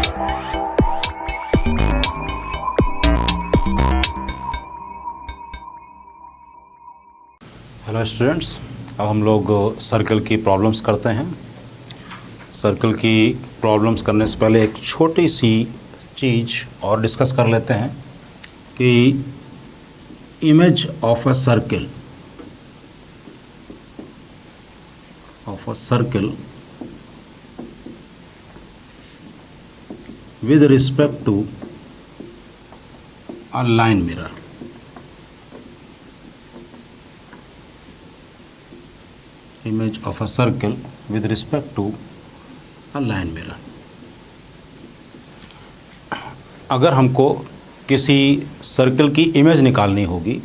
Hello students, अब हम लोग सर्कल की प्रॉब्लम्स करते हैं। सर्कल की प्रॉब्लम्स करने से पहले एक छोटी सी चीज़ और डिस्कस कर लेते हैं कि image of a circle with respect to a line mirror. Image of a circle with respect to a line mirror. अगर हमको किसी सर्कल की इमेज निकालनी होगी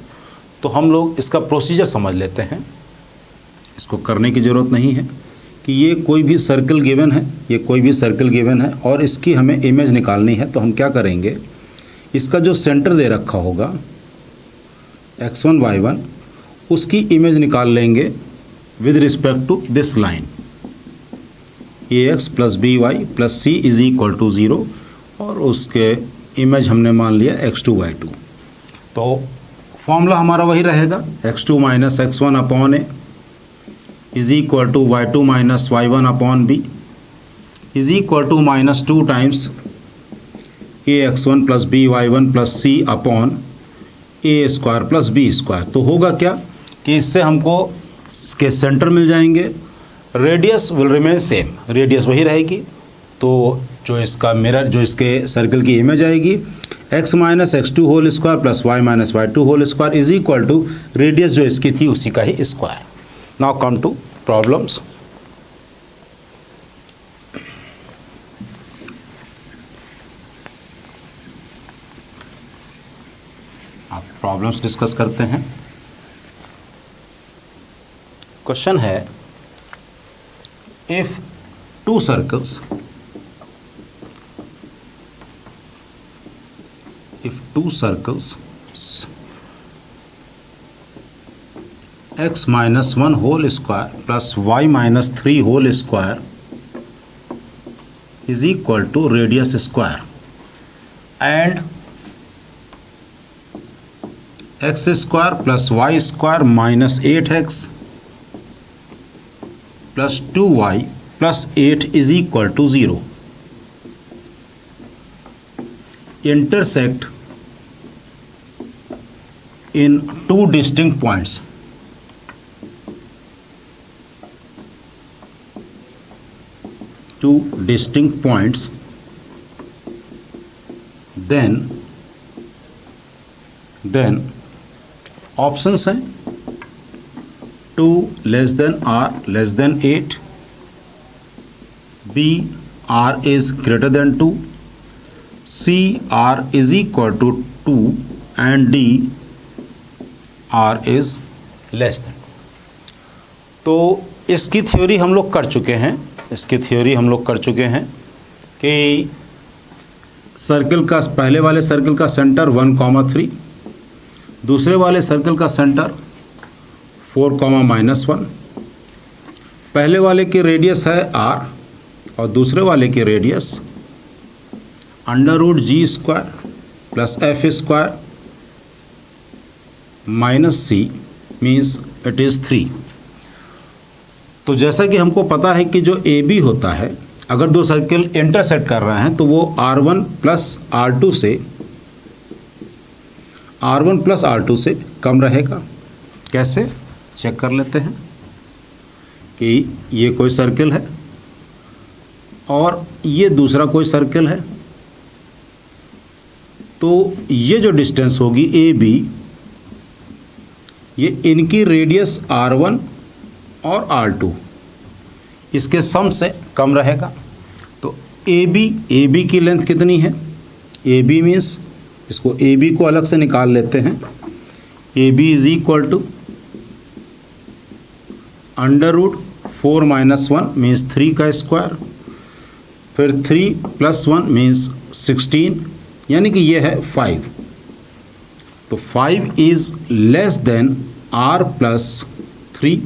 तो हम लोग इसका प्रोसीजर समझ लेते हैं। इसको करने की ज़रूरत नहीं है कि ये कोई भी सर्कल गिवन है, और इसकी हमें इमेज निकालनी है। तो हम क्या करेंगे, इसका जो सेंटर दे रखा होगा x1 y1, उसकी इमेज निकाल लेंगे with respect to this line ax plus by plus c is equal to 0, और उसके इमेज हमने मान लिया x2 y2। तो फॉर्मूला हमारा वही रहेगा, x2 minus x1 upon a is equal to y2 minus y1 upon b is equal to minus 2 times ax1 plus by1 plus c upon a square plus b square. तो होगा क्या कि इससे हमको इसके सेंटर मिल जाएंगे, radius will remain same, radius वही रहेगी। तो जो इसका मिरर, जो इसके सर्कल की इमेज आएगी, x minus x2 whole square plus y minus y2 whole square is equal to radius जो इसकी थी उसी का ही square. Now come to problems. आप प्रॉब्लम्स डिस्कस करते हैं। क्वेश्चन है, if two circles x minus 1 whole square plus y minus 3 whole square is equal to radius square, and x square plus y square minus 8x plus 2y plus 8 is equal to 0 intersect in two distinct points. Then options हैं 2 less than r less than 8, b r is greater than 2, c r is equal to 2, and d r is less than 2। तो इसकी theory हम लोग कर चुके हैं कि circle का, पहले वाले सर्कल का सेंटर 1,3, दूसरे वाले सर्कल का सेंटर 4,-1, पहले वाले की रेडियस है r और दूसरे वाले की radius √g square plus f square minus c means it is 3। तो जैसा कि हमको पता है कि जो AB होता है, अगर दो सर्कल इंटरसेक्ट कर रहे हैं तो वो R1 प्लस R2 से कम रहेगा। कैसे चेक कर लेते हैं कि ये कोई सर्कल है और ये दूसरा कोई सर्कल है, तो ये जो डिस्टेंस होगी AB, ये इनकी रेडियस R1 और R2 इसके सम से कम रहेगा। तो AB की लेंथ कितनी है, AB मीन्स इसको AB को अलग से निकाल लेते हैं। AB is equal to √4 - 1 means 3 का स्क्वायर, फिर 3 + 1 मीन्स 16, यानी कि ये है 5। तो 5 इज़ लेस देन R + 3,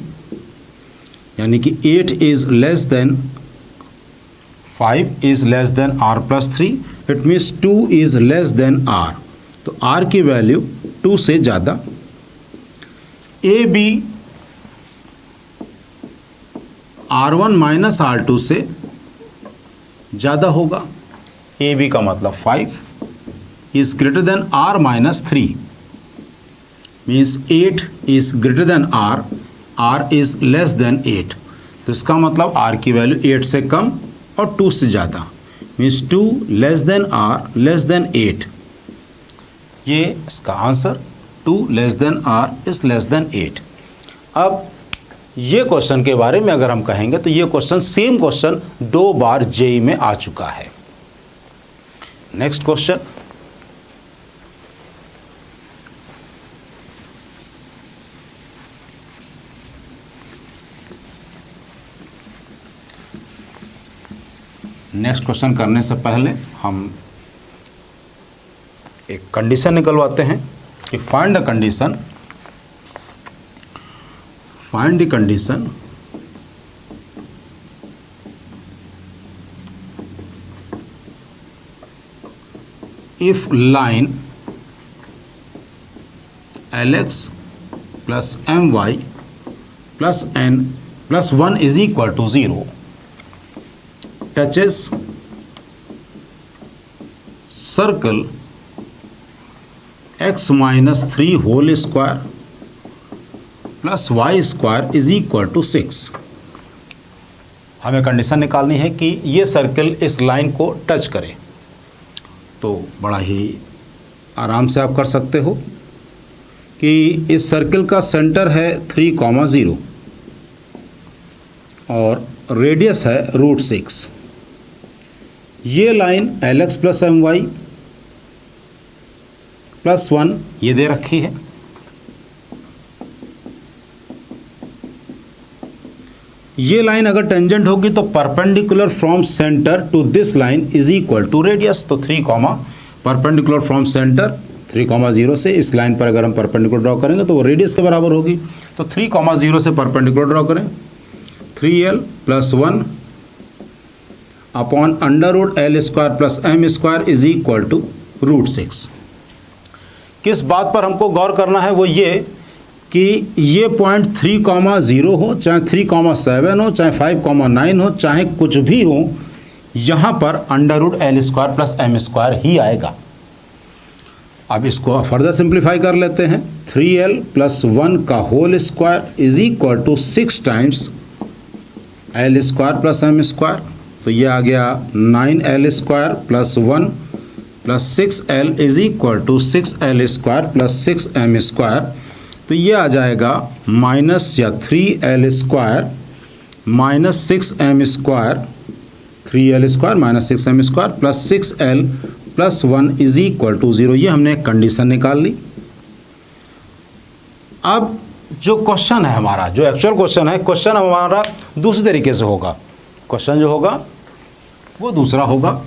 यानी कि 8 is less than 5 is less than r plus 3, it means 2 is less than r, तो r की वैल्यू 2 से ज़्यादा। A B r1 minus r2 से ज़्यादा होगा। ए बी का मतलब 5 is greater then r minus 3, means 8 is greater then r is less than 8, तो इसका मतलब r की वैल्यू 8 से कम और 2 से ज़्यादा, means 2 less than r less than 8। ये इसका answer 2 less than r is less than 8। अब ये क्वेश्चन के बारे में अगर हम कहेंगे तो ये क्वेश्चन सेम क्वेश्चन 2 बार जेईई में आ चुका है। नेक्स्ट क्वेश्चन, नेक्स्ट क्वेश्चन करने से पहले हम एक कंडीशन निकलवाते हैं कि find the condition if line Lx plus my plus n plus 1 is equal to 0 touches circle x minus 3 whole square plus Y square is equal to 6। हमें condition निकालनी है कि ये सर्कल इस लाइन को टच करे। तो बड़ा ही आराम से आप कर सकते हो कि इस सर्कल का सेंटर है 3,0 और रेडियस है √6। ये line Lx plus my plus 1 ये दे रखी है। ये लाइन अगर टेंजेंट होगी तो perpendicular from centre to this line is equal to radius. तो 3, परपेंडिकुलर फ्रॉम सेंटर 3,0 से इस लाइन पर अगर हम परपेंडिकुलर ड्रॉ करेंगे तो वो रेडियस के बराबर होगी। तो 3,0 से परपेंडिकुलर ड्रॉ करें, 3l plus 1 upon √l² plus m² is equal to √6। किस बात पर हमको गौर करना है वो ये कि ये पॉइंट 3,0 हो, चाहे 3,7 हो, चाहे 5,9 हो, चाहे कुछ भी हो, यहाँ पर √l² प्लस m² ही आएगा। अब इसको फर्दर सिंप्लीफाई कर लेते हैं। 3l प्लस 1 का whole square is equal to 6 times l² plus m²। तो ये आ गया 9l² plus 1 plus 6l is equal to 6l² plus 6m²। तो ये आ जाएगा माइनस या 3l² minus 6m² 3l² minus 6m² plus 6l plus 1 is equal to 0। ये हमने एक कंडीशन निकाल ली। अब जो क्वेश्चन है हमारा, जो एक्चुअल क्वेश्चन है, क्वेश्चन हमारा दूसरे तरीके से होगा। क्वेश्चन जो होगा वो दूसरा होगा।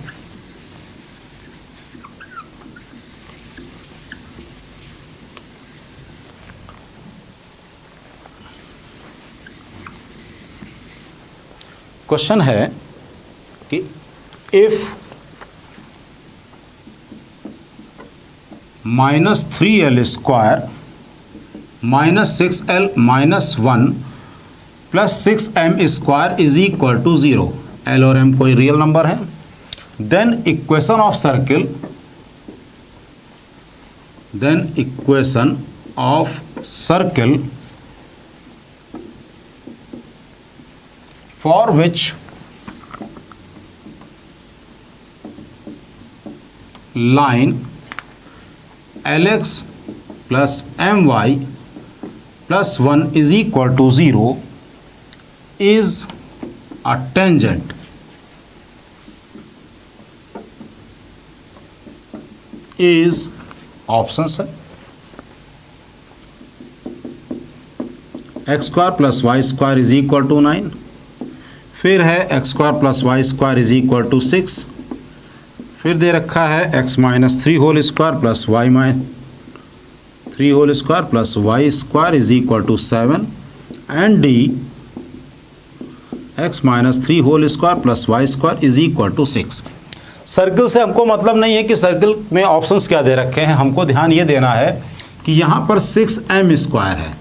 क्वेश्चन है कि if -3l² minus 6l minus 1 plus 6m² is equal to 0, l और m कोई रियल नंबर है, then equation of circle for which line Lx plus my plus 1 is equal to 0 is a tangent is options है x² plus y² is equal to 9, फिर है x² plus y² is equal to 6, फिर दे रखा है x minus 3 whole square plus y minus 3 whole square plus y² is equal to 7 and d x minus 3 whole square plus Y square is equal to 6। Circle से हमको मतलब नहीं है कि circle में ऑप्शंस क्या दे रखे हैं, हमको ध्यान ये देना है कि यहाँ पर 6m स्क्वायर है,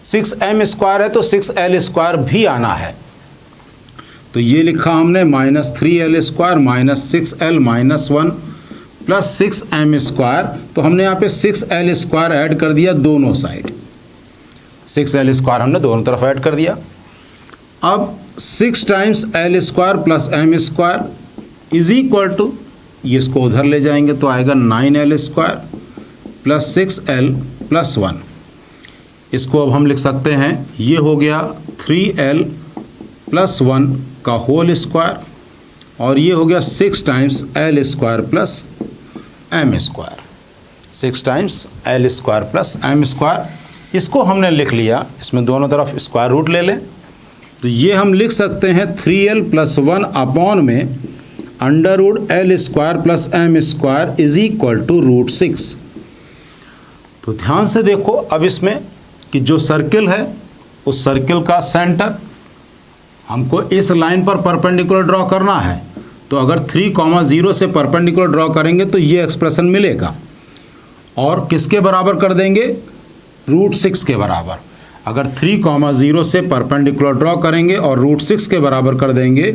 6m स्क्वायर है तो 6l स्क्वायर भी आना है। तो ये लिखा हमने minus 3l square minus 6l minus 1 plus 6m square. तो हमने यहाँ पे 6l स्क्वायर ऐड कर दिया दोनों साइड, 6l स्क्वायर हमने दोनों तरफ ऐड कर दिया। अब 6 times l square plus m square is equal to, ये इसको उधर ले जाएंगे तो आएगा 9l square plus 6l plus 1। इसको अब हम लिख सकते हैं, ये हो गया 3l प्लस 1 का होल स्क्वायर और ये हो गया 6 times l square plus m square, 6 times l square plus m square. इसको हमने लिख लिया, इसमें दोनों तरफ स्क्वायर रूट ले लें तो ये हम लिख सकते हैं 3l प्लस 1 अपॉन में under root l square plus m square is equal to root 6। तो ध्यान से देखो अब इसमें कि जो सर्किल है उस सर्किल का सेंटर हमको इस लाइन पर परपेंडिकुलर ड्रॉ करना है। तो अगर 3,0 से परपेंडिकुलर ड्रॉ करेंगे तो ये एक्सप्रेशन मिलेगा और किसके बराबर कर देंगे, रूट 6 के बराबर। अगर 3,0 से परपेंडिकुलर ड्रॉ करेंगे और रूट 6 के बराबर कर देंगे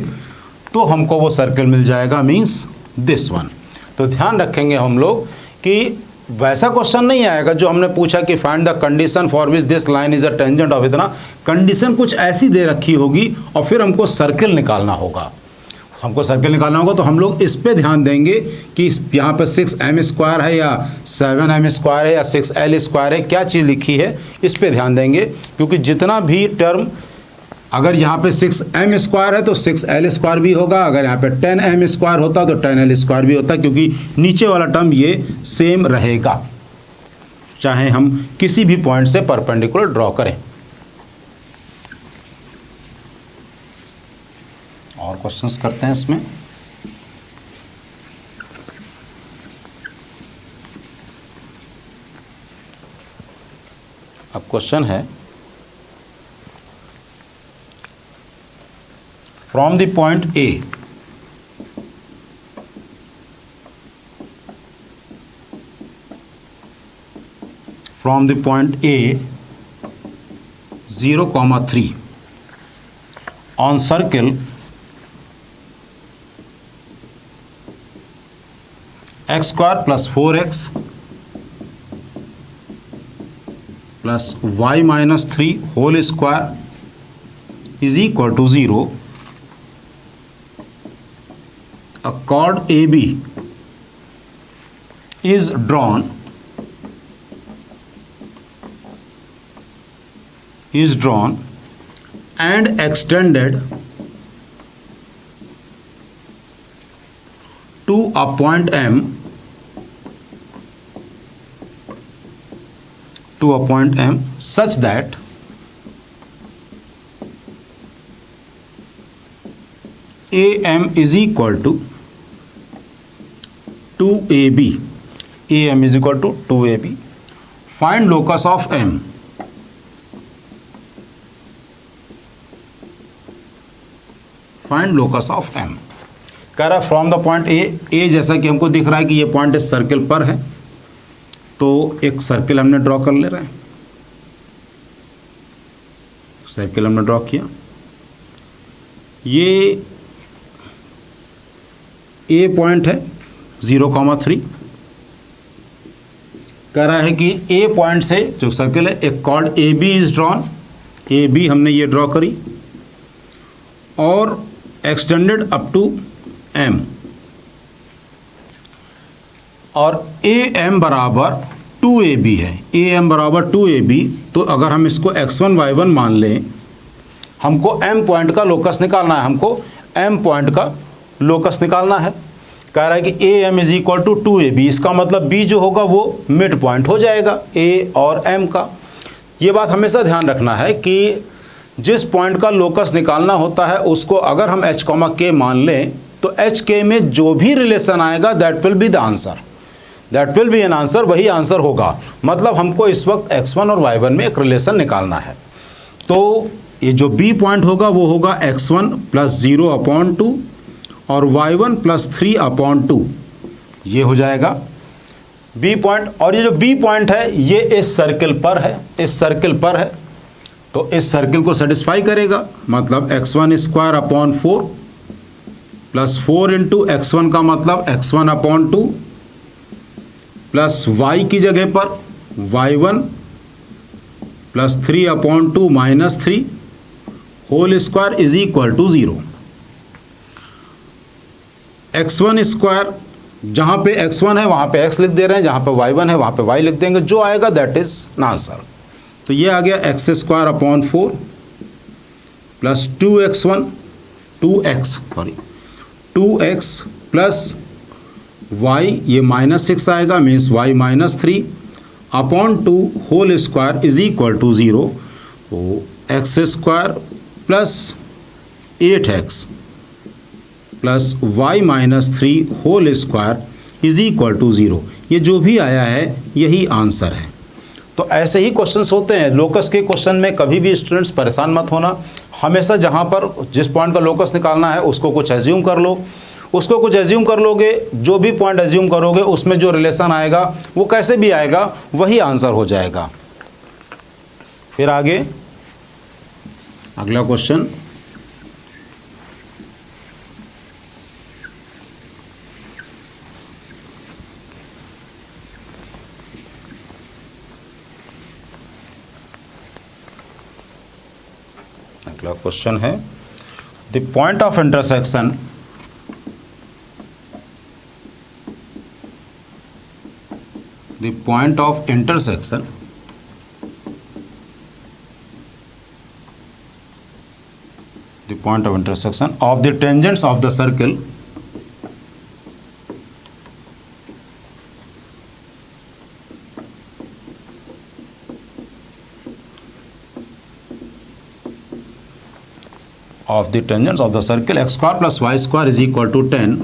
तो हमको वो सर्किल मिल जाएगा, मीन्स दिस वन। तो ध्यान रखेंगे हम लोग कि वैसा क्वेश्चन नहीं आएगा जो हमने पूछा कि find the condition for which this line is a tangent of इतना। कंडीशन कुछ ऐसी दे रखी होगी और फिर हमको सर्किल निकालना होगा, तो हम लोग इस पे ध्यान देंगे कि यहाँ पर 6m स्क्वायर है या 7m स्क्वायर है या 6l स्क्वायर है, क्या चीज़ लिखी है इस पे ध्यान देंगे। क्योंकि जितना भी टर्म, अगर यहाँ पे 6m स्क्वायर है तो 6l स्क्वायर भी होगा, अगर यहाँ पे 10m स्क्वायर होता तो 10l स्क्वायर भी होता, क्योंकि नीचे वाला टर्म ये सेम रहेगा चाहे हम किसी भी पॉइंट से परपेंडिकुलर ड्रॉ करें। और क्वेश्चंस करते हैं इसमें। अब क्वेश्चन है, from the point A (0, 3) on circle x square plus 4x plus y minus 3 whole square is equal to 0. A chord AB is drawn and extended to a point M such that AM is equal to 2AB. AM is equal to 2AB. Find locus of M. Find locus of M. कह रहा है from the point A जैसा कि हमको दिख रहा है कि ये पॉइंट इस सर्किल पर है, तो एक सर्किल हमने ड्रॉ कर ले रहे हैं। सर्किल हमने ड्रॉ किया, ये ए पॉइंट है 0,3। कह रहा है कि ए पॉइंट से जो सर्किल है एक chord A B is drawn, A B हमने ये ड्रॉ करी और एक्सटेंडेड अप टू एम, और ए एम बराबर 2AB है, ए एम बराबर 2AB। तो अगर हम इसको x1 y1 मान लें, हमको m पॉइंट का लोकस निकालना है, हमको m पॉइंट का लोकस निकालना है। कह रहा है कि A M is equal to 2AB, इसका मतलब b जो होगा वो मिड पॉइंट हो जाएगा a और m का। ये बात हमेशा ध्यान रखना है कि जिस पॉइंट का लोकस निकालना होता है उसको अगर हम h, k मान लें तो h k में जो भी रिलेशन आएगा that will be the answer, that will be an answer, वही आंसर होगा। मतलब हमको इस वक्त x1 और y1 में एक रिलेशन निकालना है। तो ये जो बी पॉइंट होगा वो होगा x1 प्लस 0/2 और y1 प्लस 3/2, ये हो जाएगा बी पॉइंट। और ये जो बी पॉइंट है ये इस सर्किल पर है, इस सर्किल पर है, तो इस सर्किल को सेटिस्फाई करेगा। मतलब x1² प्लस 4 इंटू x1 का मतलब x1/2 प्लस y की जगह पर y1 plus 3/2 minus 3 whole square is equal to 0। x1², जहाँ पे x1 है वहाँ पे x लिख दे रहे हैं, जहाँ पे y1 है वहाँ पे y लिख देंगे, जो आएगा दैट इज आंसर। तो ये आ गया x² plus 2x plus y, ये -6 आएगा, means y -3/2 whole square is equal to 0। तो x² plus 8x plus y -3 whole square is equal to 0। ये जो भी आया है यही आंसर है। तो ऐसे ही क्वेश्चंस होते हैं। लोकस के क्वेश्चन में कभी भी स्टूडेंट्स परेशान मत होना, हमेशा जहाँ पर जिस पॉइंट का लोकस निकालना है उसको कुछ एज्यूम कर लो, उसको कुछ एज्यूम कर लोगे, जो भी पॉइंट एज्यूम करोगे उसमें जो रिलेशन आएगा वो कैसे भी आएगा वही आंसर हो जाएगा। फिर आगे अगला क्वेश्चन, अगला क्वेश्चन है the point of intersection the point of intersection of the tangents of the circle x² plus y² is equal to 10,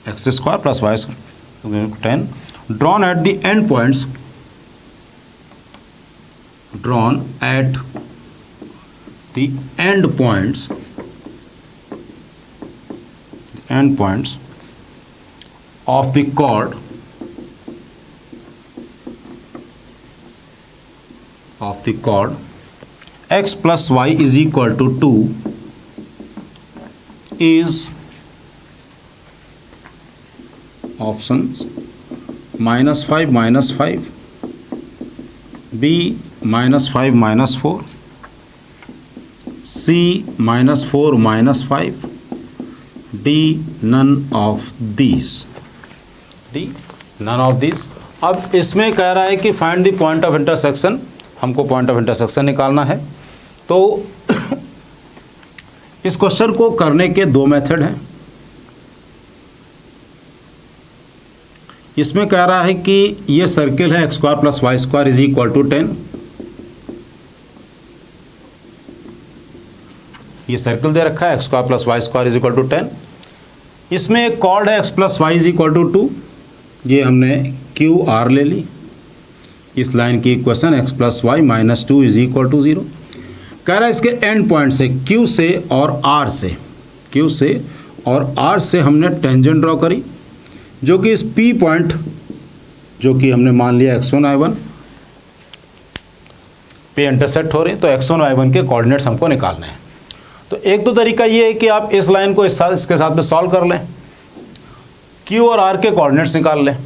x² plus y² 10 drawn at the end points of the chord x plus y is equal to 2 is options -5 -5, B -5 -4, C -4 -5, D none of these। अब इसमें कह रहा है कि find the point of intersection, हमको point of intersection निकालना है। तो इस क्वेश्चन को करने के दो मेथड हैं। इसमें कह रहा है कि ये सर्किल है x² plus y² is equal to 10। ये सर्किल दे रखा है x² plus y² is equal to 10। इसमें एक कॉर्ड है x plus Y is equal to 2, ये हमने QR ले ली। इस लाइन की equation x plus Y minus 2 is equal to 0। कह रहा है इसके एंड पॉइंट से Q से और R से हमने टेंजेंट ड्रॉ करी, जो कि इस P पॉइंट, जो कि हमने मान लिया x1 y1 पे इंटरसेक्ट हो रहे हैं, तो x1 y1 के कोऑर्डिनेट्स हमको निकालने हैं। तो एक तो तरीका ये है कि आप इस लाइन को इसके साथ में सॉल्व कर लें, Q और R के कोऑर्डिनेट्स निकाल लें।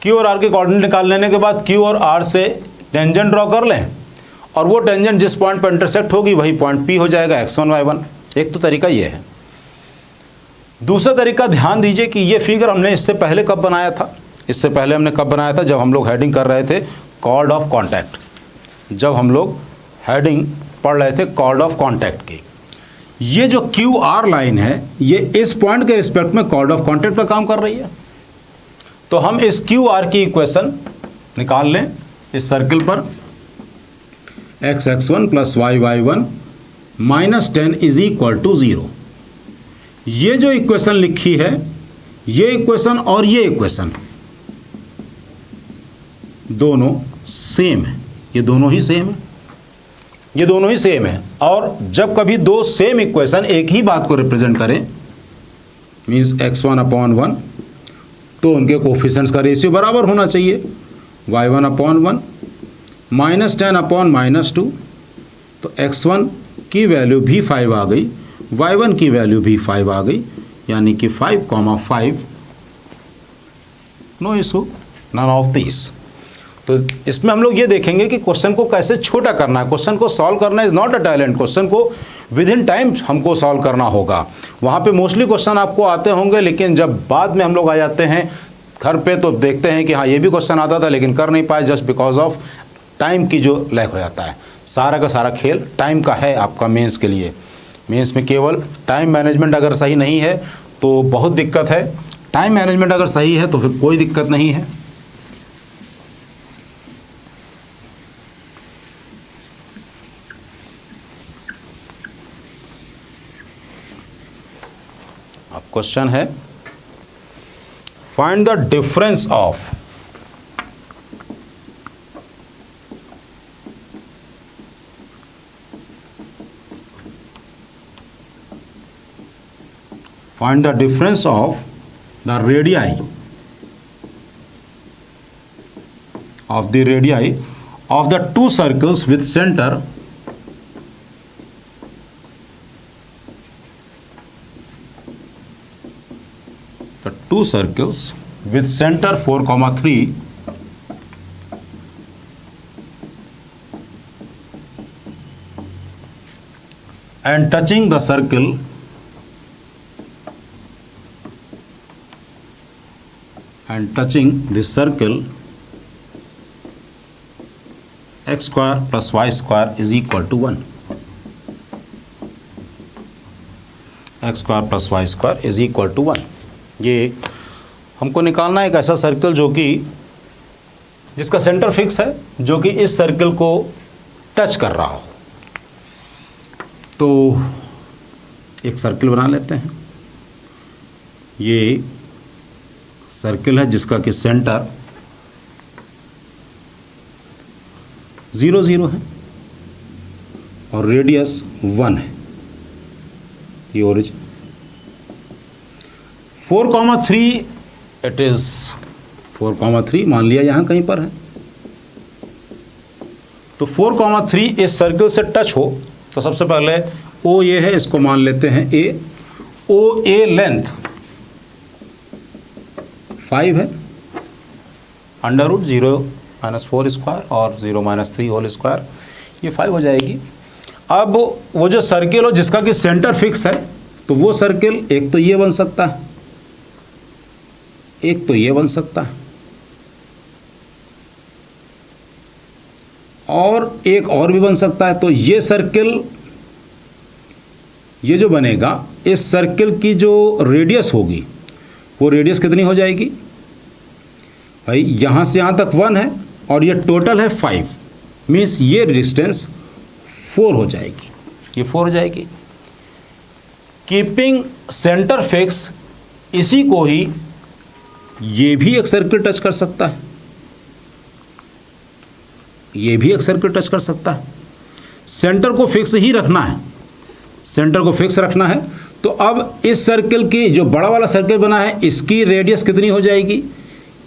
Q और R के कोऑर्डिनेट निकाल लेने के बाद Q और R से टेंजेंट ड्रॉ कर लें, और वो टेंजेंट जिस पॉइंट पर इंटरसेक्ट होगी वही पॉइंट P हो जाएगा x1 y1। एक तो तरीका ये है। दूसरा तरीका, ध्यान दीजिए कि ये फिगर हमने इससे पहले कब बनाया था। इससे पहले हमने कब बनाया था, जब हम लोग हेडिंग कर रहे थे कॉर्ड ऑफ कॉन्टैक्ट, जब हम लोग हेडिंग पढ़ रहे थे कॉर्ड ऑफ कॉन्टैक्ट की। ये जो QR लाइन है ये इस पॉइंट के रिस्पेक्ट में कॉर्ड ऑफ कॉन्टैक्ट का काम कर रही है। तो हम इस QR की इक्वेशन निकाल लें इस सर्किल पर, x1 plus y1 minus 10 is equal to 0। ये जो इक्वेशन लिखी है, ये इक्वेशन और ये इक्वेशन दोनों सेम है, ये दोनों ही सेम है। ये दोनों ही सेम है। और जब कभी दो सेम इक्वेशन एक ही बात को रिप्रेजेंट करें, मीन्स x1/1, तो उनके कोफिशिएंट्स का रेशियो बराबर होना चाहिए। y1/1 -10/-2, तो x1 की वैल्यू भी 5 आ गई, y1 की वैल्यू भी 5 आ गई, यानी कि 5,5, no issue, none of this. तो इसमें हम लोग ये देखेंगे कि क्वेश्चन को कैसे छोटा करना है। क्वेश्चन को सॉल्व करना is not a talent, question को विद इन टाइम हमको सॉल्व करना होगा। वहाँ पे मोस्टली क्वेश्चन आपको आते होंगे, लेकिन जब बाद में हम लोग आ जाते हैं घर पे तो देखते हैं कि हाँ ये भी क्वेश्चन आता था लेकिन कर नहीं पाए, जस्ट बिकॉज ऑफ टाइम की जो लैक हो जाता है। सारा का सारा खेल टाइम का है आपका मेंस के लिए। मेंस में केवल टाइम मैनेजमेंट अगर सही नहीं है तो बहुत दिक्कत है, टाइम मैनेजमेंट अगर सही है तो फिर कोई दिक्कत नहीं है। अब क्वेश्चन है, find the difference of the radii of the two circles with center with center 4,3 and touching the circle x square plus y square is equal to 1. x square plus y square is equal to 1. ये हमको निकालना है एक ऐसा circle जो कि जिसका centre fix है, जो कि इस सर्कल को टच कर रहा हो। तो एक सर्कल बना लेते हैं। ये सर्कल है जिसका कि सेंटर 0, 0 है और रेडियस 1 है। ये ओरिजिन 4,3, इट इज 4,3 मान लिया यहाँ कहीं पर है। तो 4,3 इस सर्कल से टच हो तो सबसे पहले ओ ये है, इसको मान लेते हैं ए। ओ ए लेंथ 5 है, √0 - 4 स्क्वायर और 0 - 3 होल स्क्वायर, ये 5 हो जाएगी। अब वो जो सर्किल हो जिसका कि सेंटर फिक्स है, तो वो सर्किल एक तो ये बन सकता है, एक तो ये बन सकता है, और एक और भी बन सकता है। तो ये सर्किल, ये जो बनेगा, इस सर्किल की जो रेडियस होगी वो रेडियस कितनी हो जाएगी भाई, यहाँ से यहाँ तक 1 है और ये टोटल है 5, मीन्स ये डिस्टेंस 4 हो जाएगी, ये 4 हो जाएगी। कीपिंग सेंटर फिक्स, इसी को ही ये भी एक सर्किल टच कर सकता है, ये भी एक सर्किल टच कर सकता है। सेंटर को फिक्स ही रखना है, सेंटर को फिक्स रखना है। तो अब इस सर्किल की जो बड़ा वाला सर्किल बना है, इसकी रेडियस कितनी हो जाएगी,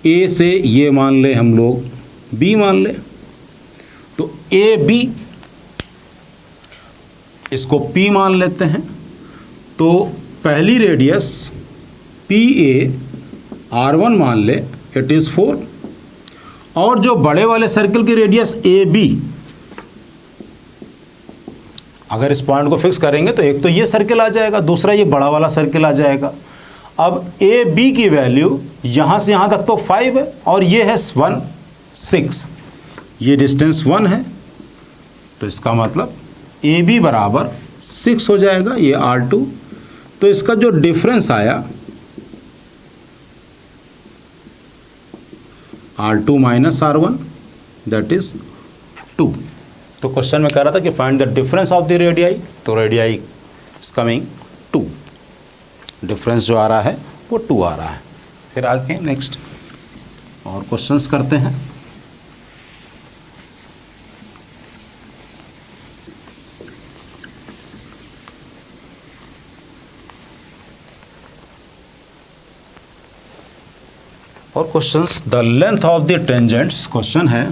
ए से ये मान ले हम लोग, बी मान ले, तो ए बी, इसको पी मान लेते हैं। तो पहली रेडियस पी ए R1 मान ले, इट इज़ 4, और जो बड़े वाले सर्किल की रेडियस ए बी, अगर इस पॉइंट को फिक्स करेंगे तो एक तो ये सर्किल आ जाएगा, दूसरा ये बड़ा वाला सर्किल आ जाएगा। अब ए बी की वैल्यू यहाँ से यहाँ तक तो 5 है और ये है 1, 6, ये डिस्टेंस 1 है, तो इसका मतलब ए बी बराबर 6 हो जाएगा, ये R2। तो इसका जो डिफरेंस आया R2 - R1, दैट इज 2। तो क्वेश्चन में कह रहा था कि find the difference of the radii, तो रेडियाई इज कमिंग 2, डिफरेंस जो आ रहा है वो 2 आ रहा है। फिर आगे नेक्स्ट और क्वेश्चंस करते हैं। और questions, the length of the tangents, question है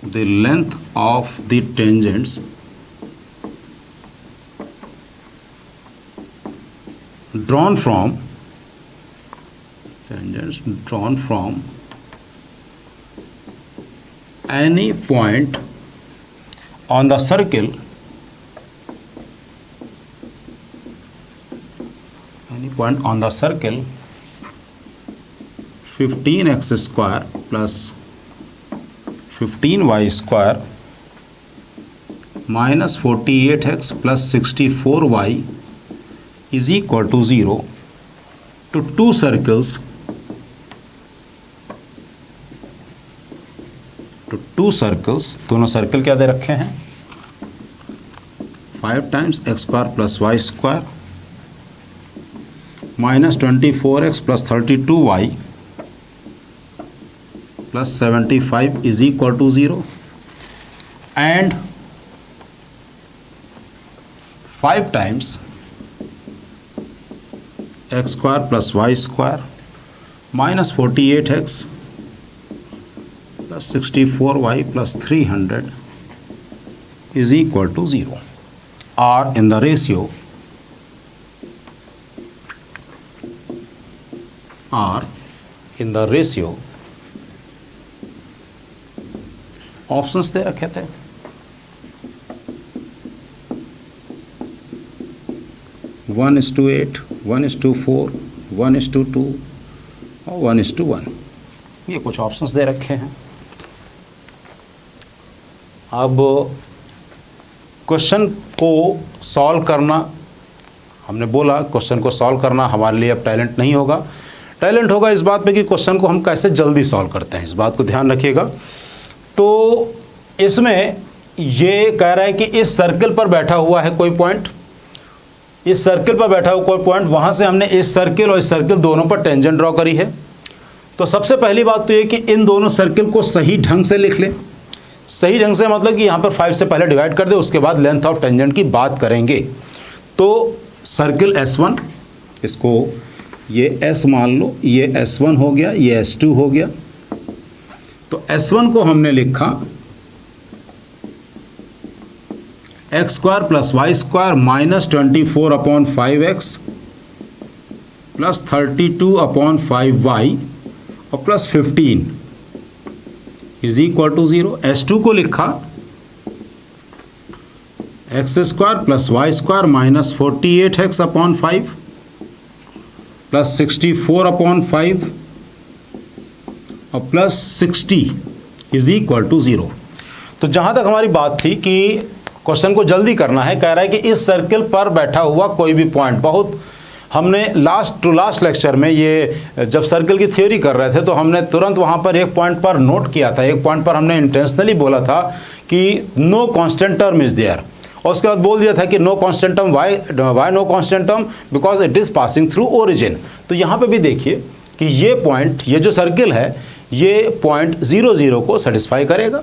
the length of the tangents drawn from tangents drawn from any point on the circle, any point on the circle 15x square plus 15y square minus 48x plus 64y is equal to 0 to two circles, दोनों circle क्या दे रखे हैं, 5 times x square plus y square minus 24x plus 32y plus 75 is equal to 0 and 5 times x square plus y square minus 48x plus 64y plus 300 is equal to 0 are in the ratio options दे रखे थे, 1:8, 1:4, 1:2 और 1:1, ये कुछ options दे रखे हैं। अब क्वेश्चन को सॉल्व करना, हमने बोला क्वेश्चन को सॉल्व करना हमारे लिए अब टैलेंट नहीं होगा, टैलेंट होगा इस बात पे कि क्वेश्चन को हम कैसे जल्दी सॉल्व करते हैं, इस बात को ध्यान रखिएगा। तो इसमें ये कह रहा है कि इस सर्कल पर बैठा हुआ है कोई पॉइंट, इस सर्कल पर बैठा हुआ कोई पॉइंट, वहाँ से हमने इस सर्कल और इस सर्कल दोनों पर टेंजेंट ड्रॉ करी है। तो सबसे पहली बात तो ये कि इन दोनों सर्कल को सही ढंग से लिख लें। सही ढंग से मतलब कि यहाँ पर 5 से पहले डिवाइड कर दे, उसके बाद लेंथ ऑफ टेंजेंट की बात करेंगे। तो सर्कल S1, इसको ये S मान लो, ये S1 हो गया, ये S2 हो गया। तो S1 को हमने लिखा x square plus Y square minus 24/5x plus 32/5y और plus 15 is equal to 0। S2 को लिखा x square plus Y square minus 48x/5 plus 64/5 और प्लस 60 इज इक्वल टू 0। तो जहाँ तक हमारी बात थी कि क्वेश्चन को जल्दी करना है, कह रहा है कि इस सर्कल पर बैठा हुआ कोई भी पॉइंट, बहुत हमने लास्ट लेक्चर में ये जब सर्कल की थ्योरी कर रहे थे तो हमने तुरंत वहाँ पर एक पॉइंट पर नोट किया था, एक पॉइंट पर हमने इंटेंशनली बोला था कि no constant term is there, और उसके बाद बोल दिया था कि no constant term, why no constant term, because it is passing through origin. तो यहाँ पे भी देखिए कि ये पॉइंट, ये जो सर्कल है, ये पॉइंट 0 0 को सेटिस्फाई करेगा,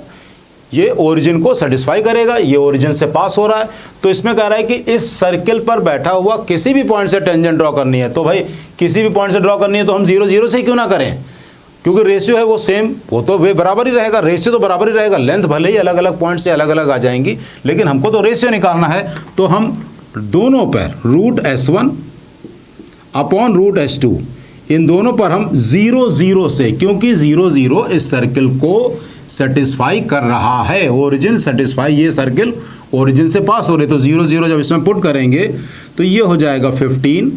ये ओरिजिन को सेटिस्फाई करेगा, ये ओरिजिन से पास हो रहा है। तो इसमें कह रहा है कि इस सर्कल पर बैठा हुआ किसी भी पॉइंट से टेंजेंट ड्रॉ करनी है, तो भाई किसी भी पॉइंट से ड्रॉ करनी है तो हम 0 0 से क्यों ना करें, क्योंकि रेशियो है वो सेम, वो तो वे बराबर ही रहेगा, रेशियो तो बराबर ही रहेगा। लेंथ भले ही अलग अलग पॉइंट से अलग अलग आ जाएंगी, लेकिन हमको तो रेशियो निकालना है। तो हम दोनों पर √S1 अपॉन √S2, इन दोनों पर हम 0 0 से, क्योंकि 0 0 इस सर्कल को सेटिस्फाई कर रहा है, ओरिजिन सेटिस्फाई, ये सर्कल ओरिजिन से पास हो रहे, तो 0 0 जब इसमें पुट करेंगे तो ये हो जाएगा 15,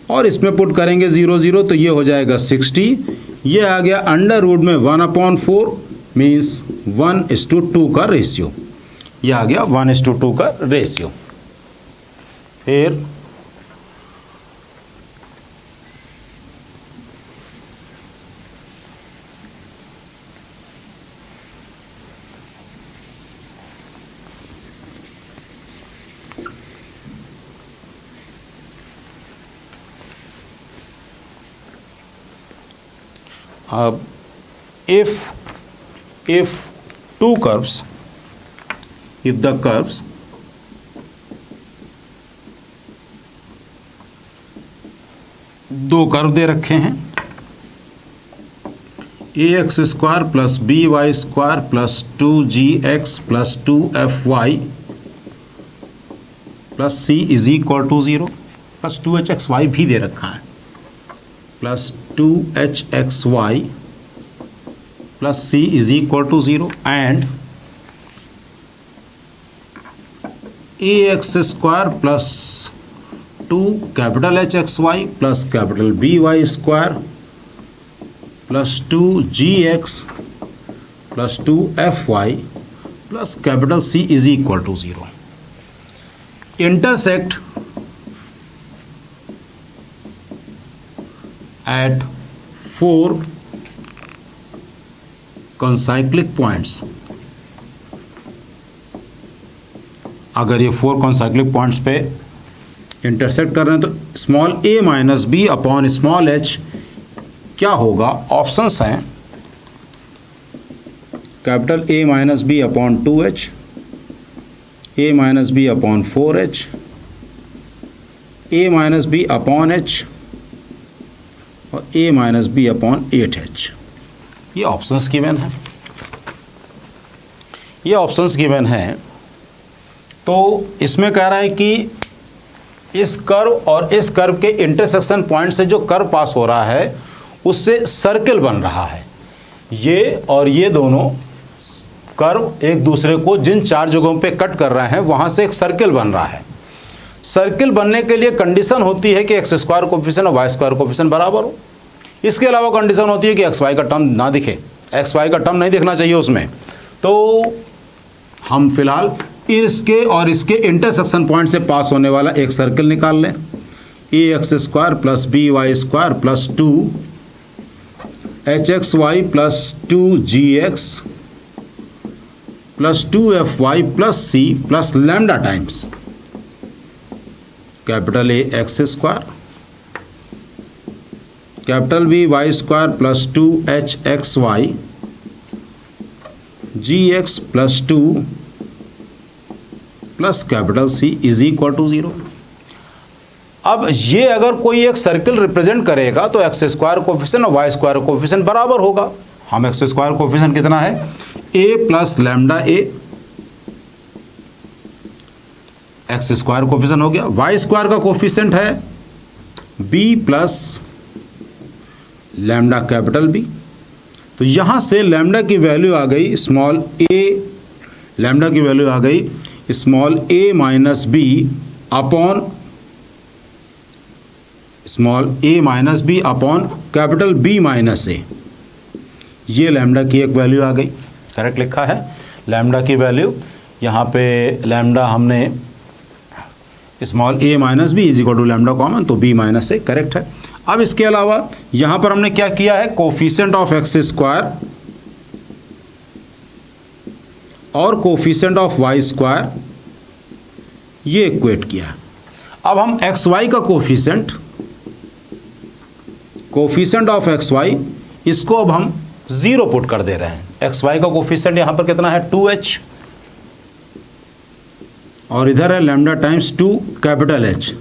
और इसमें पुट करेंगे 0 0 तो ये हो जाएगा 60। ये आ गया अंडर रूट में 1/4 मीन्स 1:2 का रेशियो, ये आ गया 1:2 का रेशियो। फिर अब if two curves, if the curves दो कर्व दे रखे हैं, ax square plus by square plus 2gx plus 2fy plus c is equal to 0 plus 2hxy भी दे रखा है, plus 2hxy plus c is equal to 0 and ax square plus 2 capital hxy plus capital by square plus 2gx plus 2fy plus capital c is equal to 0 intersect at 4 concyclic points. अगर ये 4 concyclic points पे intersect कर रहे हैं तो small a minus B upon small h क्या होगा? Options हैं capital A minus B upon 2h, A minus B upon 4h, A minus B upon h और A minus B upon 8h। ये ऑप्शंस गिवन है, ये options given है। तो इसमें कह रहा है कि इस कर्व और इस कर्व के इंटरसेक्शन पॉइंट से जो कर्व पास हो रहा है उससे सर्कल बन रहा है। ये और ये दोनों कर्व एक दूसरे को जिन 4 जगहों पे कट कर रहे हैं वहाँ से एक सर्कल बन रहा है। सर्कल बनने के लिए कंडीशन होती है कि एक्स स्क्वायर कोफिशिएंट और वाई स्क्वायर कोफिशिएंट बराबर हो। इसके अलावा कंडीशन होती है कि एक्स वाई का टर्म ना दिखे, एक्स वाई का टर्म नहीं दिखना चाहिए उसमें। तो हम फिलहाल इसके और इसके इंटरसेक्शन पॉइंट से पास होने वाला एक सर्कल निकाल लें। A x square plus B y square plus 2 H x y plus 2gx plus 2fy plus c plus lambda times capital A x square capital B y square plus 2hxy gx plus 2 plus capital c is equal to 0। अब ये अगर कोई एक circle represent करेगा तो x square coefficient और y square coefficient बराबर होगा। हम एक्स स्क्वायर कोफिशिएंट कितना है? a plus lambda A, x square coefficient हो गया। वाई स्क्वायर का कोफिशिएंट है b plus lambda capital B. तो यहां से लैम्डा की वैल्यू आ गई स्मॉल a, लैम्डा की वैल्यू आ गई small a minus B upon small a minus B upon capital B minus A. ये लैम्डा की एक वैल्यू आ गई, करेक्ट लिखा है लैम्डा की वैल्यू। यहाँ पे लैम्डा हमने small a minus B is equal to lambda common, तो b माइनस ए करेक्ट है। अब इसके अलावा यहाँ पर हमने क्या किया है? कोफिशिएंट ऑफ एक्स स्क्वायर और कोफिशिएंट ऑफ वाई स्क्वायर ये इक्वेट किया। अब हम एक्स वाई का कोफिशिएंट ऑफ एक्स वाई इसको अब हम 0 पुट कर दे रहे हैं। एक्स वाई का कोफिशिएंट यहाँ पर कितना है? 2h और इधर है लैम्डा टाइम्स 2 कैपिटल H।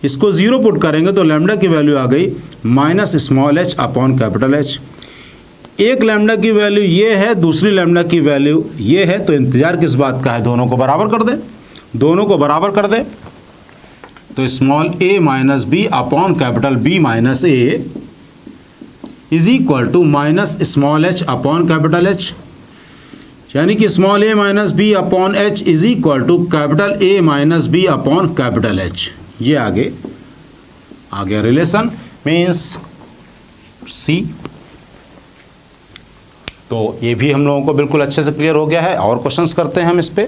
इसको 0 पुट करेंगे तो लैम्डा की वैल्यू आ गई minus small h upon capital H। एक लैम्डा की वैल्यू ये है, दूसरी लैम्डा की वैल्यू ये है, तो इंतजार किस बात का है? दोनों को बराबर कर दे, दोनों को बराबर कर दे। तो small a minus B upon capital B minus A is equal to minus small h upon capital H, यानी कि small a minus B upon h is equal to capital A minus B upon capital H। ये आगे आ गया relation, means C। तो ये भी हम लोगों को बिल्कुल अच्छे से क्लियर हो गया है। और क्वेश्चंस करते हैं हम इस पे।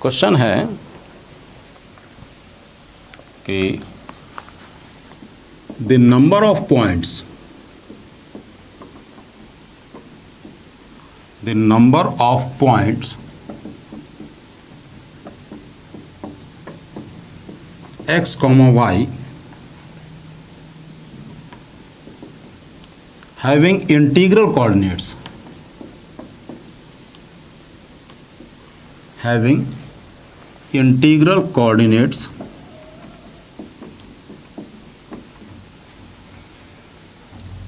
क्वेश्चन है कि the number of points x comma y having integral coordinates,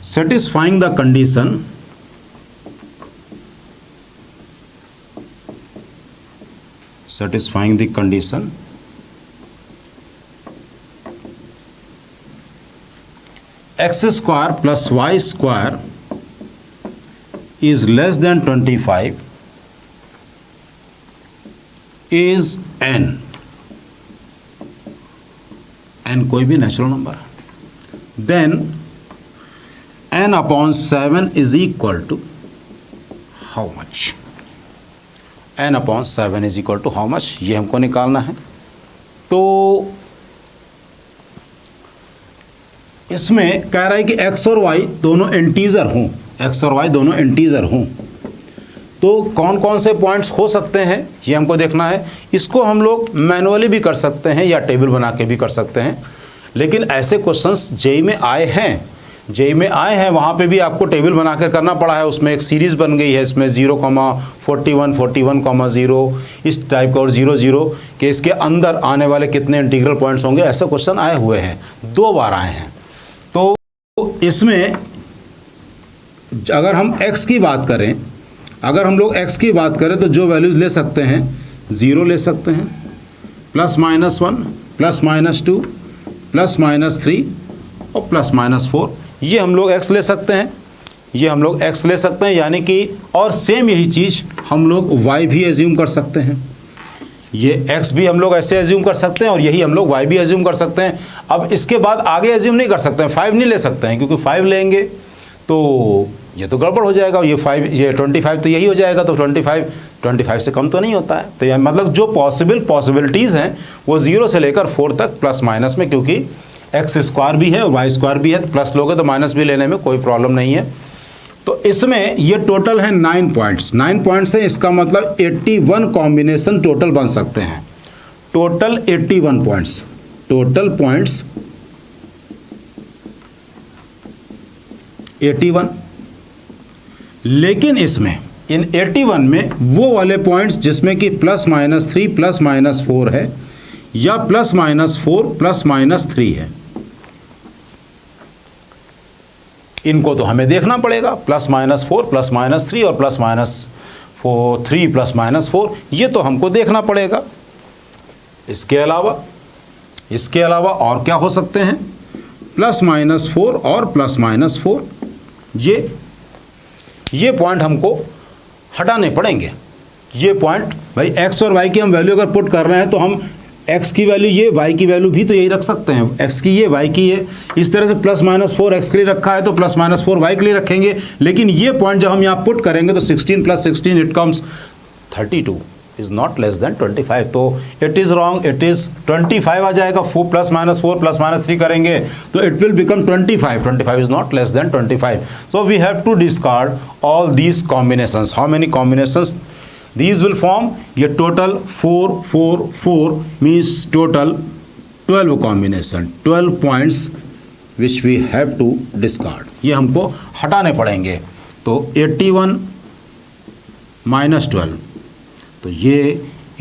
satisfying the condition x square plus y square is less than 25 is n कोई भी नेचुरल नंबर है, then n upon 7 is equal to how much? n upon 7 is equal to how much? ये हमको निकालना है। तो इसमें कह रहा है कि x और y दोनों इंटीजर हों, तो कौन कौन से पॉइंट्स हो सकते हैं ये हमको देखना है। इसको हम लोग मैनुअली भी कर सकते हैं या टेबल बना के भी कर सकते हैं, लेकिन ऐसे क्वेश्चंस जेईई में आए हैं, वहाँ पे भी आपको टेबल बना कर करना पड़ा है। उसमें एक सीरीज़ बन गई है, इसमें 0,41, 41,0 इस टाइप का और 0,0 के इसके अंदर आने वाले कितने इंटीग्रल पॉइंट्स होंगे, ऐसे क्वेश्चन आए हुए हैं, 2 बार आए हैं। तो इसमें अगर हम x की बात करें, तो जो वैल्यूज़ ले सकते हैं 0 ले सकते हैं, +-1, +-2, +-3 और +-4, ये हम लोग x ले सकते हैं, यानी कि और सेम यही चीज़ हम लोग y भी एज्यूम कर सकते हैं। ये x भी हम लोग ऐसे एज्यूम कर सकते हैं और यही हम लोग y भी एज्यूम कर सकते हैं। अब इसके बाद आगे एज्यूम नहीं कर सकते हैं, 5 नहीं ले सकते हैं, क्योंकि 5 लेंगे तो ये तो गड़बड़ हो जाएगा। ये 25 तो यही हो जाएगा, तो 25 से कम तो नहीं होता है। तो यह मतलब जो पॉसिबिलिटीज़ हैं वो 0 से लेकर 4 तक प्लस माइनस में, क्योंकि एक्स स्क्वायर भी है और वाई स्क्वायर भी है, तो प्लस लोगे तो माइनस भी लेने में कोई प्रॉब्लम नहीं है। तो इसमें ये टोटल है 9 पॉइंट्स। 9 पॉइंट्स है, इसका मतलब 81 कॉम्बिनेशन टोटल बन सकते हैं। Total 81 points, total points 81। लेकिन इसमें इन 81 में वो वाले पॉइंट्स जिसमें कि +-3 +-4 है या +-4 +-3 है, इनको तो हमें देखना पड़ेगा। +-4 +-3 और +-3 +-4 ये तो हमको देखना पड़ेगा। इसके अलावा और क्या हो सकते हैं? +-4 और +-4 ये पॉइंट हमको हटाने पड़ेंगे। ये पॉइंट भाई x और y की हम वैल्यू अगर पुट कर रहे हैं तो हम x की वैल्यू ये, y की वैल्यू भी तो यही रख सकते हैं। x की ये, y की ये, इस तरह से +-4 x के लिए रखा है तो +-4 y के लिए रखेंगे। लेकिन ये पॉइंट जब हम यहाँ पुट करेंगे तो 16 + 16 it comes 32 is not less than 25। तो it is wrong, it is 25 आ जाएगा। +-4 +-3 करेंगे तो it will become 25 is not less than 25। So we have to discard all these combinations. How many combinations these will form? ये total 4 means total 12 combination, 12 points which we have to discard। ये हमको हटाने पड़ेंगे। तो 81 - 12, तो ये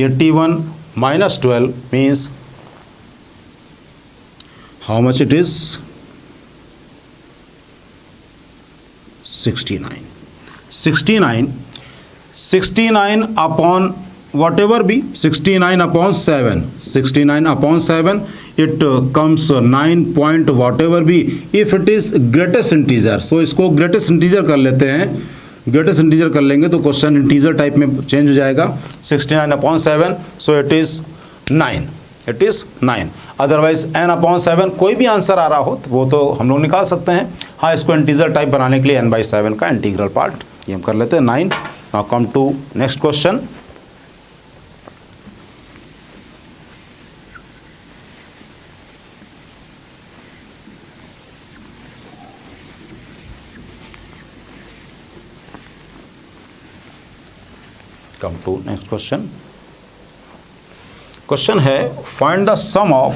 81 - 12 means how much it is? 69 upon whatever be, 69 upon 7, it comes 9 point whatever be if it is greatest integer। so इसको greatest integer कर लेते हैं, greatest integer कर लेंगे तो क्वेश्चन इंटीजर टाइप में चेंज हो जाएगा। 69 upon 7, so it is 9। Otherwise n upon 7 कोई भी आंसर आ रहा हो तो वो तो हम लोग निकाल सकते हैं। हाँ, इसको इंटीजर टाइप बनाने के लिए n/7 का इंटीग्रल पार्ट ये हम कर लेते हैं 9। Now come to next question। Come to next question। Question है find the sum of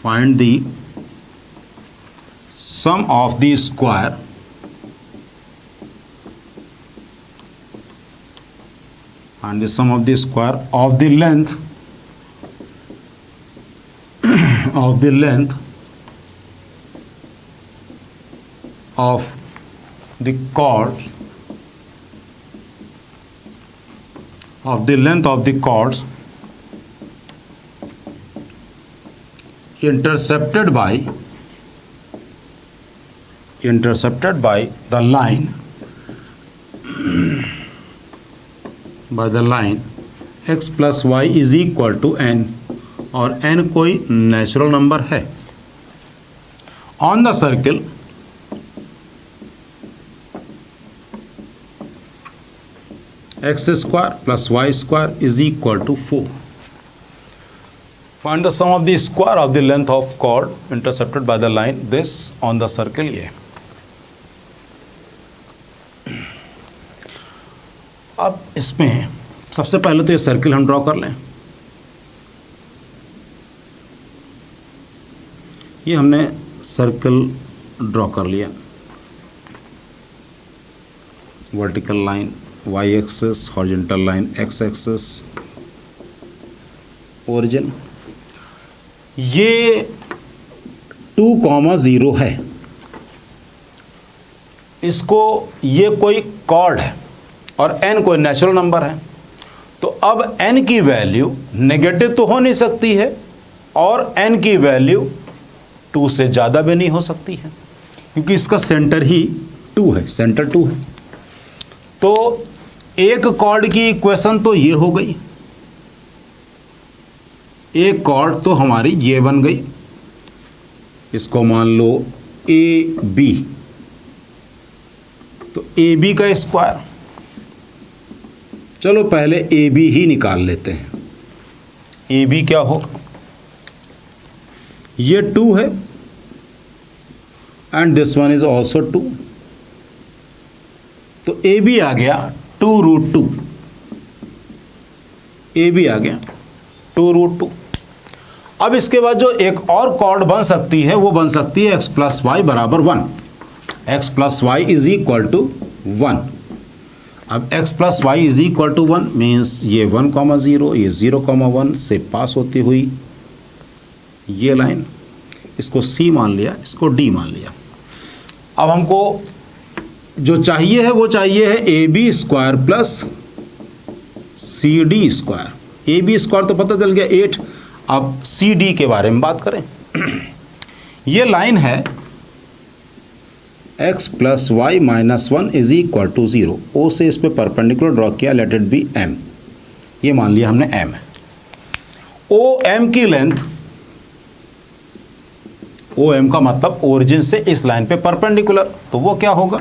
find the sum of the square and the sum of the square of the length of the length of the chord of the length of the chords intercepted by the line x plus y is equal to n, और n कोई natural number है। On the circle x square plus y square is equal to 4. Find the sum of the square of the length of chord intercepted by the line this on the circle A. अब इसमें सबसे पहले तो ये circle हम draw कर लें। ये हमने सर्कल ड्रॉ कर लिया। Vertical line Y axis, horizontal line X axis, origin. ये 2,0 है। इसको ये कोई कॉर्ड है और n कोई नेचुरल नंबर है, तो अब n की वैल्यू नेगेटिव तो हो नहीं सकती है और n की वैल्यू 2 से ज़्यादा भी नहीं हो सकती है, क्योंकि इसका सेंटर ही 2 है, सेंटर 2 है। तो एक कॉर्ड की इक्वेशन तो ये हो गई, एक कॉर्ड तो हमारी ये बन गई। इसको मान लो ए बी, तो ए बी का स्क्वायर, चलो पहले ए बी ही निकाल लेते हैं। ए बी क्या होगा, ये 2 है and this one is also 2, तो ए बी आ गया 2√2। ए बी आ गया 2√2। अब इसके बाद जो एक और कॉर्ड बन सकती है वो बन सकती है x प्लस वाई बराबर 1। x plus Y is equal to 1। अब x plus Y is equal to 1 means ये 1,0, ये 0,1 से पास होती हुई ये लाइन, इसको C मान लिया, इसको D मान लिया। अब हमको जो चाहिए है वो चाहिए है A B square plus C D square. A B square तो पता चल गया 8। अब सी डी के बारे में बात करें। ये लाइन है x plus Y minus 1 is equal to 0। O से इस पर परपेंडिकुलर ड्रॉ किया, लेट इट बी m। ये मान लिया हमने m है। ओ एम की लेंथ, ओ एम का मतलब ओरिजिन से इस लाइन पे परपेंडिकुलर, तो वो क्या होगा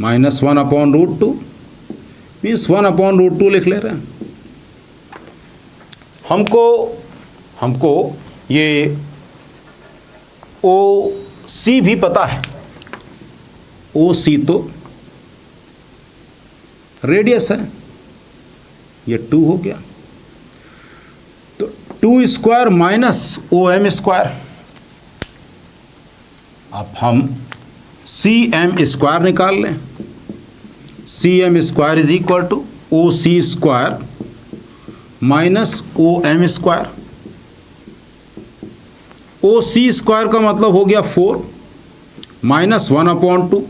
-1/√2 मीन्स 1/√2 लिख ले रहे हैं। हमको ये ओ सी भी पता है। ओ सी तो रेडियस है, ये 2 हो गया, तो 2 square minus O M square. अब हम सी एम स्क्वायर निकाल लें। C M square is equal to O C square minus O M square. O C square का मतलब हो गया 4 माइनस 1/2,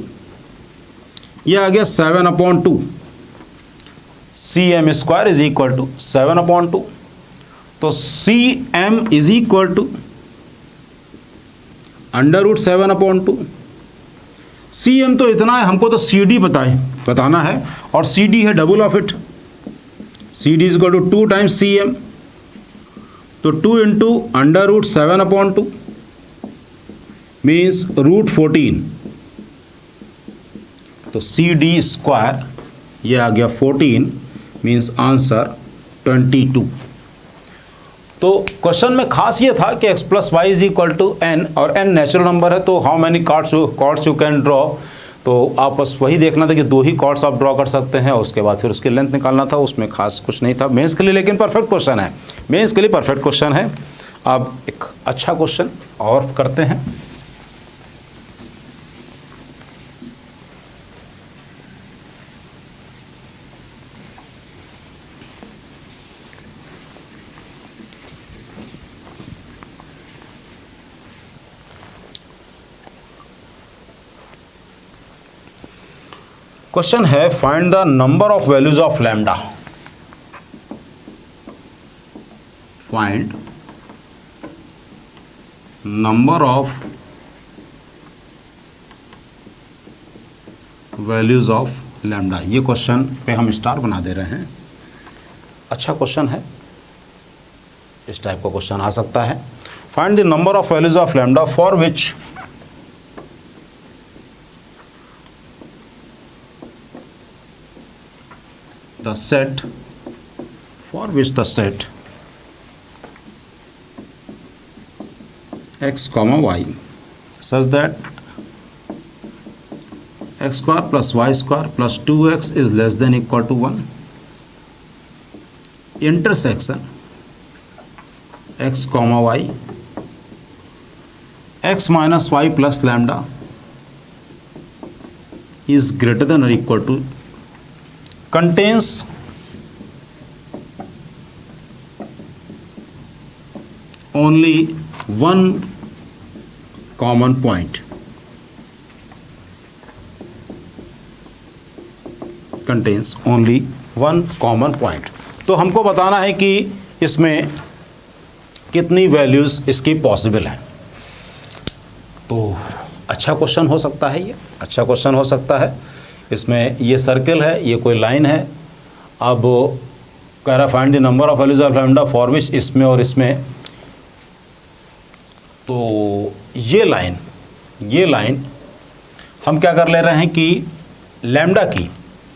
यह आ गया 7/2। C M square is equal to 7/2, तो C M is equal to √7/2। C M तो इतना है, हमको तो सी डी बताना है, और सी डी है double of it. C D is equal to 2 times C M, तो 2 इंटू √7/2 मीन्स √14, तो सी डी स्क्वायर ये आ गया 14 मीन्स आंसर 22। तो क्वेश्चन में खास ये था कि x plus Y is equal to n, और n नेचुरल नंबर है, तो how many chords you can draw. तो आप बस वही देखना था कि 2 ही कॉर्ड्स आप ड्रॉ कर सकते हैं, उसके बाद फिर उसकी लेंथ निकालना था। उसमें खास कुछ नहीं था मेंस के लिए, लेकिन परफेक्ट क्वेश्चन है, मेंस के लिए परफेक्ट क्वेश्चन है। अब एक अच्छा क्वेश्चन और करते हैं। क्वेश्चन है find the number of values of lambda. Find number of values of lambda. ये क्वेश्चन पे हम स्टार बना दे रहे हैं। अच्छा क्वेश्चन है, इस टाइप का क्वेश्चन आ सकता है। Find the number of values of lambda for which the set x comma y such that x square plus y square plus 2x is less than equal to 1 intersection x comma y x minus y plus lambda is greater than or equal to contains only one common point, contains only one common point। तो हमको बताना है कि इसमें कितनी values इसकी possible हैं। तो अच्छा क्वेश्चन हो सकता है, ये अच्छा क्वेश्चन हो सकता है। इसमें ये सर्कल है, ये कोई लाइन है। अब कह रहा find the number of values of lambda for which, इसमें और इसमें। तो ये लाइन हम क्या कर ले रहे हैं कि लैम्डा की,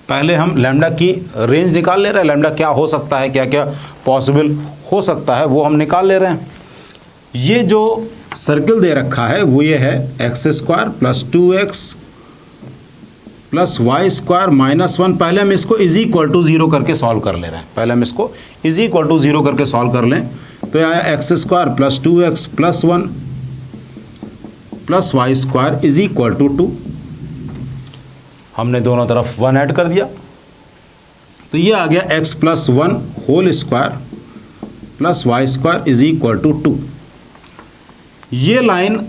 पहले हम लैम्डा की रेंज निकाल ले रहे हैं। लैम्डा क्या हो सकता है, क्या क्या पॉसिबल हो सकता है, वो हम निकाल ले रहे हैं। ये जो सर्कल दे रखा है वो ये है X square plus 2x plus Y square minus 1। पहले हम इसको इज इक्वल टू 0 करके सॉल्व कर ले रहे हैं। पहले हम इसको इज इक्वल टू 0 करके सॉल्व कर लें। तो यह आया X square plus 2x plus 1 plus Y square is equal to 2। हमने दोनों तरफ 1 ऐड कर दिया, तो ये आ गया x plus 1 whole square plus Y square is equal to 2। ये लाइन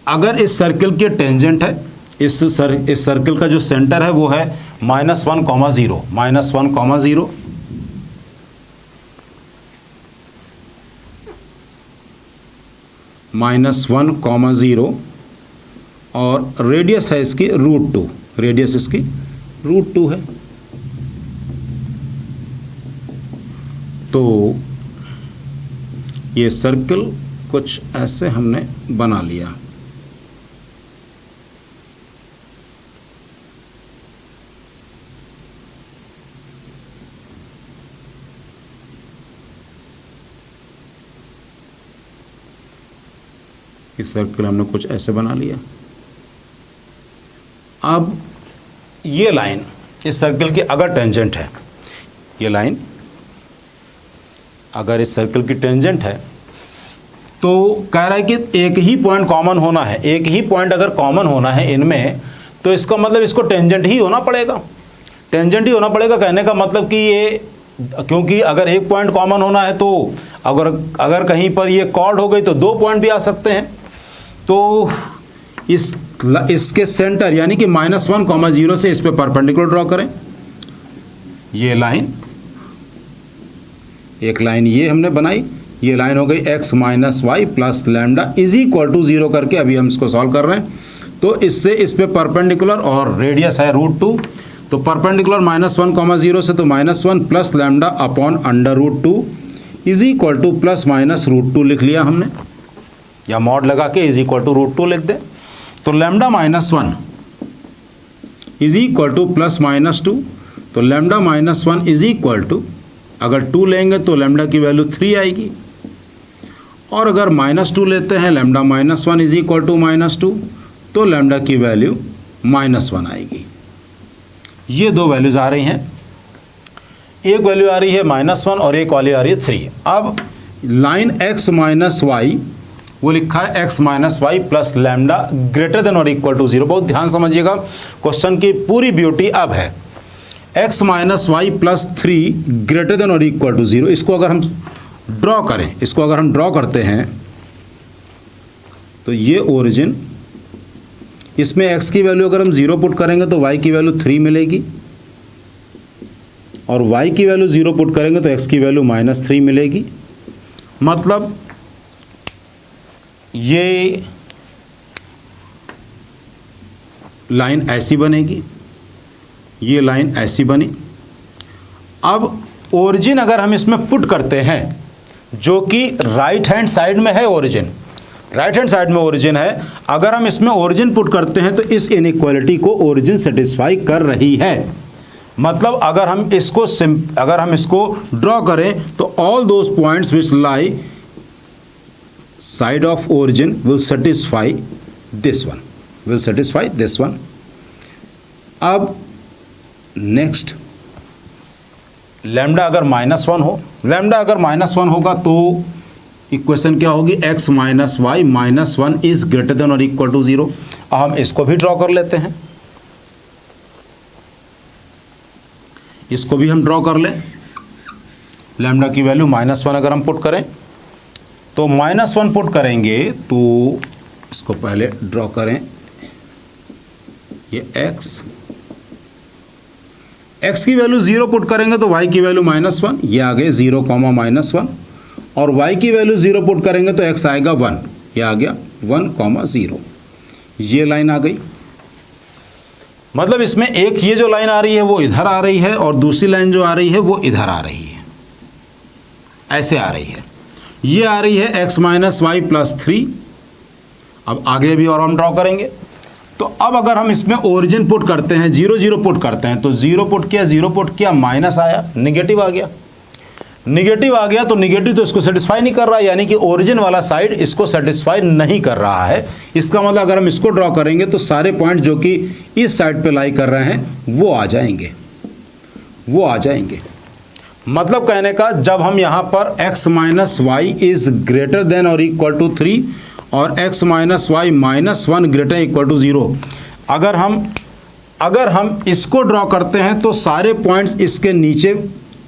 अगर इस सर्कल के टेंजेंट है, इस सर्कल का जो सेंटर है वो है -1, -1, -0 -1, -0 और रेडियस है इसकी √2, रेडियस इसकी √2 है। तो ये सर्कल कुछ ऐसे हमने बना लिया। ये सर्कल हमने कुछ ऐसे बना लिया। अब ये लाइन इस सर्कल की अगर टेंजेंट है, ये लाइन अगर इस सर्कल की टेंजेंट है, तो कह रहा है कि एक ही पॉइंट कॉमन होना है। एक ही पॉइंट अगर कॉमन होना है इनमें, तो इसका मतलब इसको टेंजेंट ही होना पड़ेगा। टेंजेंट ही होना पड़ेगा कहने का मतलब कि ये, क्योंकि अगर एक पॉइंट कॉमन होना है तो अगर कहीं पर ये कॉर्ड हो गई तो 2 पॉइंट भी आ सकते हैं। तो इसके सेंटर यानी कि -1, 0 से इस पे परपेंडिकुलर ड्रॉ करें। ये लाइन, एक लाइन ये हमने बनाई, ये लाइन हो गई x minus Y plus lambda is equal to 0 करके अभी हम इसको सॉल्व कर रहे हैं। तो इससे इस पे परपेंडिकुलर और रेडियस है √2, तो परपेंडिकुलर -1, 0 से तो -1 plus lambda upon √2 is equal two plus minus √2 लिख लिया हमने, या मॉड लगा के इज इक्वल टू √2 लिख दें। तो lambda -1 is equal two plus -2, तो लैम्डा -1 इज इक्वल टू, अगर 2 लेंगे तो लैम्डा की वैल्यू 3 आएगी, और अगर -2 लेते हैं लैम्डा -1 इज इक्वल टू -2, तो लैम्डा की वैल्यू -1 आएगी। ये 2 वैल्यूज आ रही हैं, एक वैल्यू आ रही है -1 और एक वाली आ रही है 3। अब लाइन x माइनस वाई, वो लिखा है x minus Y plus lambda greater than और इक्वल टू 0। बहुत ध्यान समझिएगा, क्वेश्चन की पूरी ब्यूटी अब है x minus Y plus 3 greater than और इक्वल टू 0। इसको अगर हम ड्रॉ करें, इसको अगर हम ड्रॉ करते हैं तो ये ओरिजिन, इसमें x की वैल्यू अगर हम 0 पुट करेंगे तो y की वैल्यू 3 मिलेगी, और y की वैल्यू 0 पुट करेंगे तो x की वैल्यू -3 मिलेगी। मतलब ये लाइन ऐसी बनेगी, ये लाइन ऐसी बनी। अब ओरिजिन अगर हम इसमें पुट करते हैं, जो कि राइट हैंड साइड में है ओरिजिन, राइट हैंड साइड में ओरिजिन है, अगर हम इसमें ओरिजिन पुट करते हैं तो इस इनइक्वालिटी को ओरिजिन सेटिस्फाई कर रही है। मतलब अगर हम इसको ड्रॉ करें तो all those points which lie side of origin will satisfy this one, will satisfy this one. अब नेक्स्ट, लैम्डा अगर -1 हो, लैम्डा अगर -1 होगा तो इक्वेशन क्या होगी, x minus y -1 is greater than और इक्वल टू 0। हम इसको भी ड्रॉ कर लेते हैं, इसको भी हम ड्रॉ कर लें। लैम्डा की वैल्यू -1 अगर हम पुट करें तो -1 पुट करेंगे तो इसको पहले ड्रॉ करें, ये x की वैल्यू 0 पुट करेंगे तो y की वैल्यू -1, ये आ गए 0, -1, और y की वैल्यू 0 पुट करेंगे तो x आएगा 1, ये आ गया 1, 0। ये लाइन आ गई। मतलब इसमें एक ये जो लाइन आ रही है वो इधर आ रही है, और दूसरी लाइन जो आ रही है वो इधर आ रही है, ऐसे आ रही है। ये आ रही है x माइनस वाई प्लस 3। अब आगे भी और हम ड्रॉ करेंगे। तो अब अगर हम इसमें ओरिजिन पुट करते हैं, 0 0 पुट करते हैं, तो 0 पुट किया, 0 पुट किया, माइनस आया, निगेटिव आ गया, निगेटिव आ गया। तो निगेटिव तो इसको सेटिस्फाई नहीं कर रहा है, यानी कि ओरिजिन वाला साइड इसको सेटिस्फाई नहीं कर रहा है। इसका मतलब अगर हम इसको ड्रॉ करेंगे तो सारे पॉइंट जो कि इस साइड पे लाई कर रहे हैं वो आ जाएंगे, वो आ जाएंगे। मतलब कहने का, जब हम यहाँ पर x minus y is greater than और इक्वल टू 3 और x minus y -1 greater equal to 0, अगर हम इसको ड्रॉ करते हैं तो सारे पॉइंट्स इसके नीचे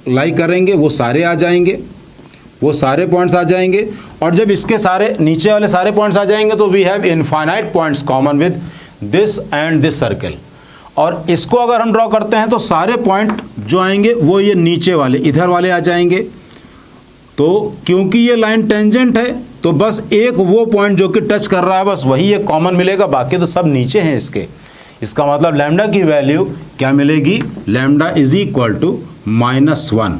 लाई करेंगे, वो सारे आ जाएंगे, वो सारे पॉइंट्स आ जाएंगे। और जब इसके सारे नीचे वाले सारे पॉइंट्स आ जाएंगे तो we have infinite points common with this and this circle. और इसको अगर हम ड्रॉ करते हैं तो सारे पॉइंट जो आएंगे वो ये नीचे वाले, इधर वाले आ जाएंगे। तो क्योंकि ये लाइन टेंजेंट है तो बस एक वो पॉइंट जो कि टच कर रहा है बस वही एक कॉमन मिलेगा, बाकी तो सब नीचे हैं इसके। इसका मतलब लैम्डा की वैल्यू क्या मिलेगी, lambda is equal to -1,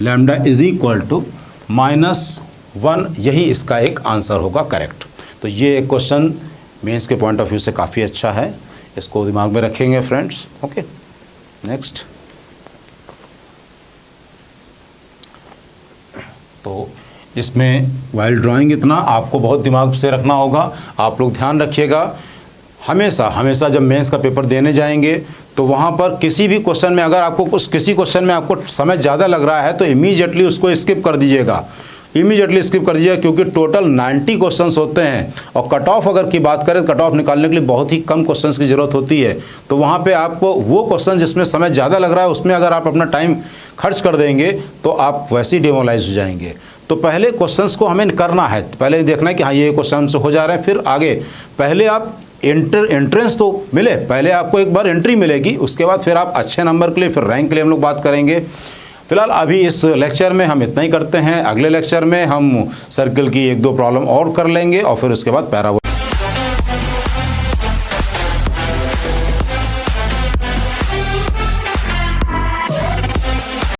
lambda is equal to -1। यही इसका एक आंसर होगा करेक्ट। तो ये क्वेश्चन मेंस के पॉइंट ऑफ व्यू से काफ़ी अच्छा है, इसको दिमाग में रखेंगे फ्रेंड्स। Okay, next. तो इसमें वाइल ड्राइंग इतना आपको बहुत दिमाग से रखना होगा। आप लोग ध्यान रखिएगा, हमेशा जब मेंस का पेपर देने जाएंगे तो वहाँ पर किसी भी क्वेश्चन में अगर आपको किसी क्वेश्चन में आपको समय ज़्यादा लग रहा है तो इमीडिएटली उसको स्किप कर दीजिएगा, इमीडिएटली स्किप कर दीजिएगा। क्योंकि टोटल 90 क्वेश्चंस होते हैं और कट ऑफ अगर की बात करें, कट ऑफ निकालने के लिए बहुत ही कम क्वेश्चंस की ज़रूरत होती है। तो वहाँ पे आपको वो क्वेश्चन जिसमें समय ज़्यादा लग रहा है उसमें अगर आप अपना टाइम खर्च कर देंगे तो आप वैसे ही डिमोरलाइज हो जाएंगे। तो पहले क्वेश्चंस को हमें करना है, पहले देखना है कि हाँ ये क्वेश्चन से हो जा रहे हैं, फिर आगे पहले आप एंट्रेंस तो मिले, पहले आपको एक बार एंट्री मिलेगी, उसके बाद फिर आप अच्छे नंबर के लिए, फिर रैंक के लिए हम लोग बात करेंगे। फिलहाल अभी इस लेक्चर में हम इतना ही करते हैं। अगले लेक्चर में हम सर्कल की 1-2 प्रॉब्लम और कर लेंगे और फिर उसके बाद पैराबोला